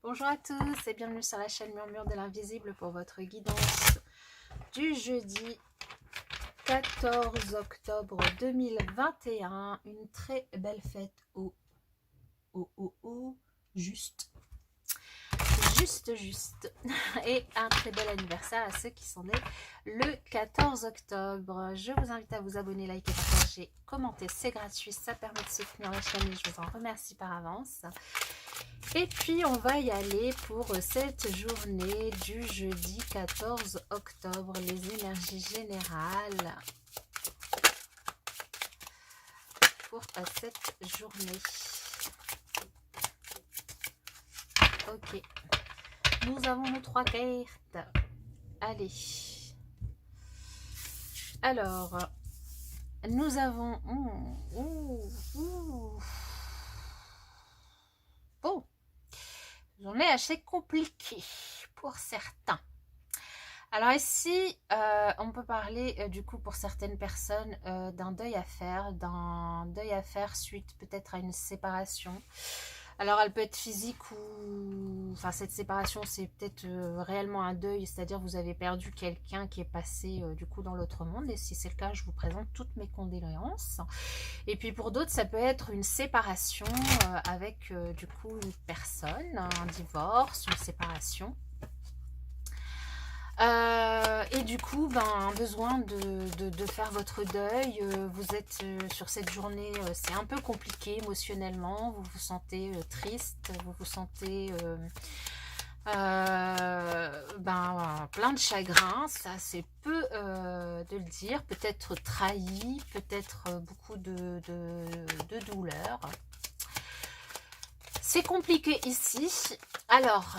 Bonjour à tous et bienvenue sur la chaîne Murmure de l'Invisible pour votre guidance du jeudi 14 octobre 2021. Une très belle fête au juste. Et un très bel anniversaire à ceux qui sont nés le 14 octobre. Je vous invite à vous abonner, liker, partager, commenter, c'est gratuit, ça permet de soutenir la chaîne et je vous en remercie par avance. Et puis on va y aller pour cette journée du jeudi 14 octobre, les énergies générales pour cette journée. Ok, nous avons nos 3 cartes. Allez. Alors, nous avons... Bon, j'en ai assez compliqué pour certains. Alors ici, on peut parler du coup pour certaines personnes d'un deuil à faire suite peut-être à une séparation. Alors elle peut être physique ou... Enfin cette séparation c'est peut-être réellement un deuil, c'est-à-dire vous avez perdu quelqu'un qui est passé du coup dans l'autre monde et si c'est le cas je vous présente toutes mes condoléances. Et puis pour d'autres ça peut être une séparation avec du coup une personne, un divorce, une séparation. Et du coup, ben, besoin de faire votre deuil. Vous êtes sur cette journée, c'est un peu compliqué émotionnellement. Vous vous sentez triste, vous vous sentez ben, plein de chagrin. Ça, c'est peu de le dire. Peut-être trahi, peut-être beaucoup de douleur. C'est compliqué ici. Alors...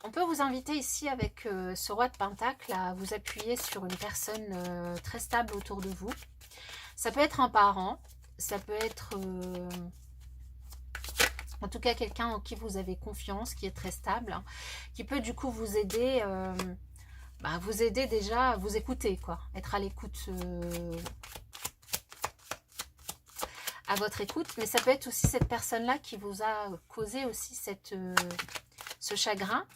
On peut vous inviter ici avec ce roi de pentacle à vous appuyer sur une personne très stable autour de vous. Ça peut être un parent, ça peut être en tout cas quelqu'un en qui vous avez confiance, qui est très stable, hein, qui peut du coup vous aider, vous aider déjà à vous écouter, quoi, être à l'écoute, à votre écoute. Mais ça peut être aussi cette personne-là qui vous a causé aussi ce chagrin.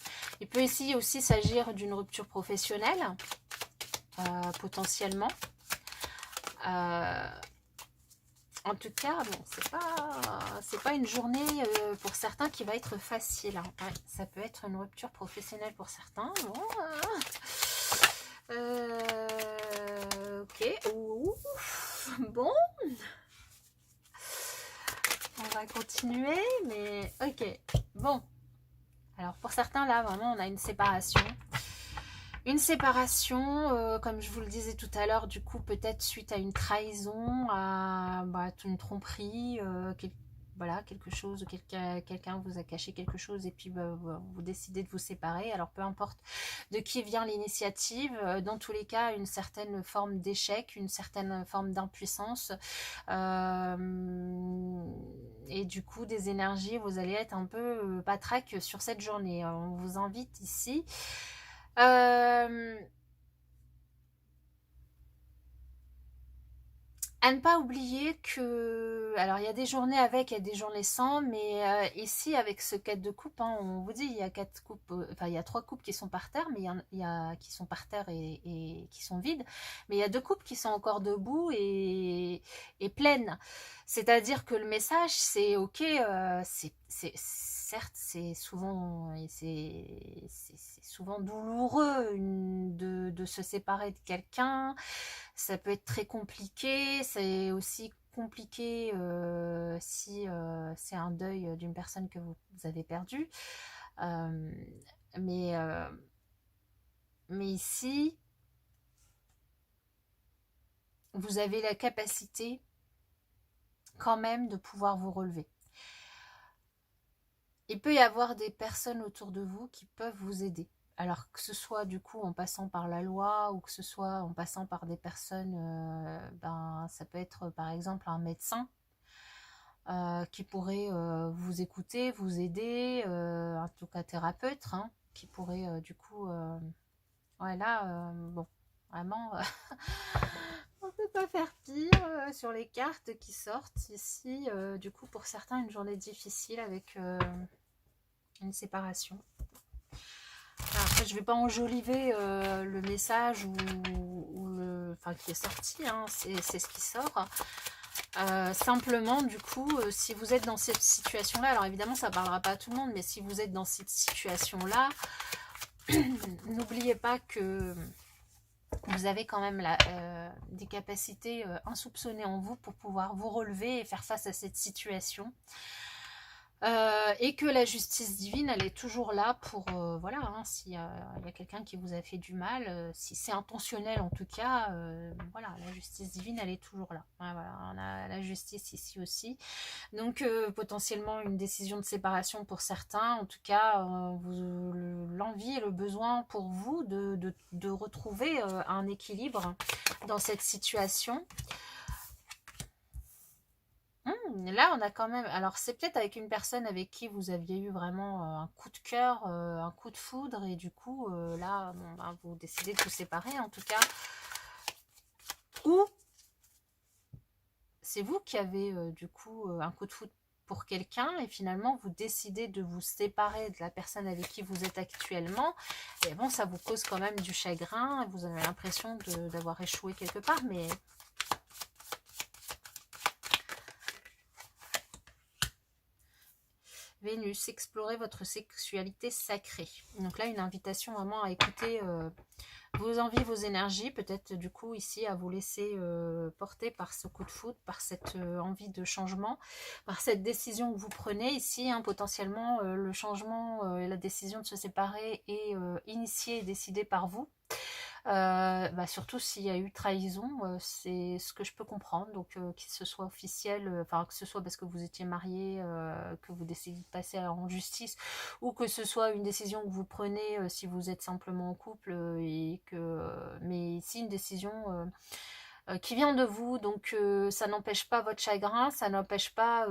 Il peut ici aussi s'agir d'une rupture professionnelle, potentiellement. En tout cas, bon, c'est pas une journée pour certains qui va être facile. Hein. Ouais, ça peut être une rupture professionnelle pour certains. Bon, ok. Ouf. Bon. On va continuer, mais ok. Bon. Alors pour certains, là, vraiment, on a une séparation. Une séparation, comme je vous le disais tout à l'heure, du coup, peut-être suite à une trahison, à une tromperie, voilà, quelque chose, quelqu'un vous a caché quelque chose et puis vous décidez de vous séparer. Alors, peu importe de qui vient l'initiative, dans tous les cas, une certaine forme d'échec, une certaine forme d'impuissance. Et du coup, des énergies, vous allez être un peu patraque sur cette journée. On vous invite ici à ne pas oublier que, alors il y a des journées avec, il y a des journées sans, mais ici avec ce 4 de coupe, hein, on vous dit il y a 4 coupes, enfin il y a 3 coupes qui sont par terre, mais il y a qui sont par terre et qui sont vides, mais il y a 2 coupes qui sont encore debout et pleines. C'est-à-dire que le message c'est ok, certes c'est souvent douloureux de se séparer de quelqu'un. Ça peut être très compliqué, c'est aussi compliqué si c'est un deuil d'une personne que vous avez perdue. Euh, mais, euh, mais ici, vous avez la capacité quand même de pouvoir vous relever. Il peut y avoir des personnes autour de vous qui peuvent vous aider. Alors que ce soit du coup en passant par la loi ou que ce soit en passant par des personnes, ça peut être par exemple un médecin qui pourrait vous écouter, vous aider, en tout cas thérapeute, hein, qui pourrait du coup, ouais là, bon, vraiment, on peut pas faire pire sur les cartes qui sortent ici. Du coup, pour certains, une journée difficile avec Une séparation. Alors, après, je ne vais pas enjoliver le message enfin, qui est sorti, hein, c'est ce qui sort. Simplement, du coup, si vous êtes dans cette situation-là, alors évidemment, ça ne parlera pas à tout le monde, mais si vous êtes dans cette situation-là, n'oubliez pas que vous avez quand même des capacités insoupçonnées en vous pour pouvoir vous relever et faire face à cette situation. Et que la justice divine, elle est toujours là pour, voilà, hein, s'il y a quelqu'un qui vous a fait du mal, si c'est intentionnel en tout cas, voilà, la justice divine, elle est toujours là. Ouais, voilà, on a la justice ici aussi. Donc, potentiellement une décision de séparation pour certains, en tout cas, l'envie et le besoin pour vous de retrouver un équilibre dans cette situation. Là, on a quand même... Alors, c'est peut-être avec une personne avec qui vous aviez eu vraiment un coup de cœur, un coup de foudre, et du coup, là, bon, ben, vous décidez de vous séparer, en tout cas. Ou c'est vous qui avez, du coup, un coup de foudre pour quelqu'un, et finalement, vous décidez de vous séparer de la personne avec qui vous êtes actuellement. Et bon, ça vous cause quand même du chagrin, vous avez l'impression d'avoir échoué quelque part, mais... Vénus, explorer votre sexualité sacrée. Donc là, une invitation vraiment à écouter vos envies, vos énergies. Peut-être du coup ici à vous laisser porter par ce coup de foudre, par cette envie de changement, par cette décision que vous prenez ici. Hein, potentiellement, le changement et la décision de se séparer est initiée et décidée par vous. Bah surtout s'il y a eu trahison, c'est ce que je peux comprendre, donc que ce soit officiel, enfin que ce soit parce que vous étiez marié, que vous décidez de passer en justice, ou que ce soit une décision que vous prenez si vous êtes simplement en couple, mais ici une décision qui vient de vous, donc ça n'empêche pas votre chagrin, ça n'empêche pas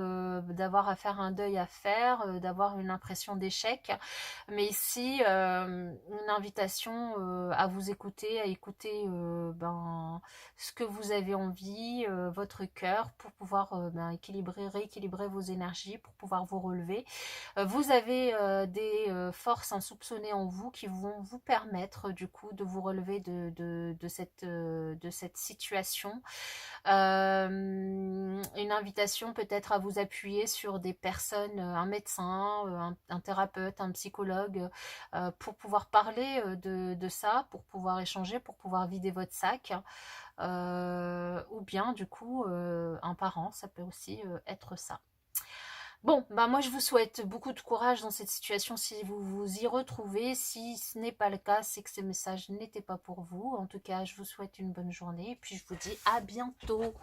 d'avoir à faire un deuil à faire, d'avoir une impression d'échec, mais ici une invitation à vous écouter, à écouter ce que vous avez envie, votre cœur, pour pouvoir rééquilibrer vos énergies, pour pouvoir vous relever. Vous avez des forces insoupçonnées en vous qui vont vous permettre du coup de vous relever de cette situation. Une invitation peut-être à vous appuyer sur des personnes, un médecin, un thérapeute, un psychologue, pour pouvoir parler de ça, pour pouvoir échanger, pour pouvoir vider votre sac. Ou bien du coup un parent, ça peut aussi être ça. Bon, bah moi je vous souhaite beaucoup de courage dans cette situation si vous vous y retrouvez. Si ce n'est pas le cas, c'est que ce message n'était pas pour vous. En tout cas, je vous souhaite une bonne journée et puis je vous dis à bientôt.